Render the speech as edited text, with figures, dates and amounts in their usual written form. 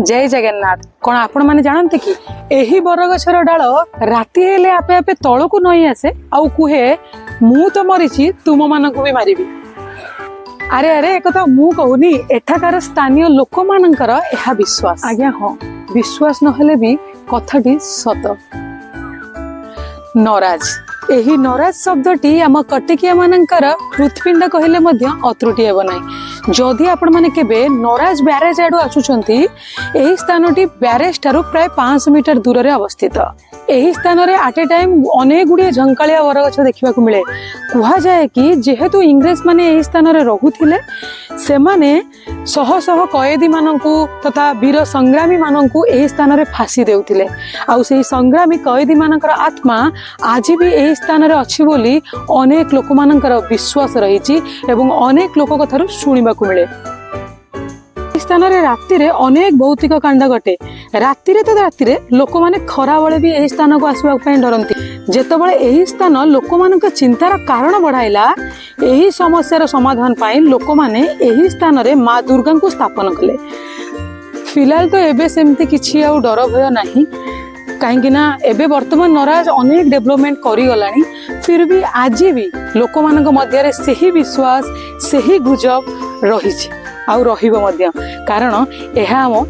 जय जगन्नाथ। कौन आपण माने जानते कि एही बरगछर डाल राति हेले आपे आपे तळकु नई आसे आउ कुहे मु तो मरिची तुम मानकु भी मारिबी। अरे अरे एक कथा मु कहूनी एठाकार स्थानीय लोक मानकर एहा विश्वास। आज्ञा हाँ, विश्वास नहेले भी कथाटी सत। नराज एही नराज शब्दटी आम कटिकिया मानकर हृत्पिंड कहले मध्य अत्रुटि हेब नाही। जदि आपण माने केबे नराज ब्यारेज आडू आसुचंती एही स्थानटी ब्यारेज ठारू प्राय 500 मीटर दूर रे अवस्थित। एही स्थान रे एट ए टाइम अनेक गुड़िए झंकालिया वरगछ देखा मिले। कहा जाए कि जेहेतु इंग्रेज माने एही स्थान रे रहुथिले से माने शह शह कैदी मानंकु तथा वीर संग्रामी मानंकु एही स्थान रे फांसी देउथिले। आउ सेही संग्रामी कैदी मानकर आत्मा आज भी एही स्थान रे अछि बोली अनेक लोक मानकर विश्वास रहिछि एवं अनेक लोक कथारु सुनिबाकु मिले। स्थान रे राति रे अनेक भौतिक कांड घटे। राति रे तो राति रे लोक माने खरा बेले भी एही स्थान को आसबा पई डरंती। जेतेबेले एही स्थान लोक मानक चिंतार कारण बढ़ाइला एही समस्यार समाधान पाई लोक माने एही स्थान रे माँ दुर्गा को स्थापन कले। फिलहाल तो एबे सेमती किछि आउ डर भय नाही, कहीं ना एबे वर्तमान नराज अनेक डेवलपमेंट करी गलानी। फिर भी आज भी लोक मानक मध्य रे सही विश्वास सही गुजब रही आउ रहिबो मध्य, कारण एहा हम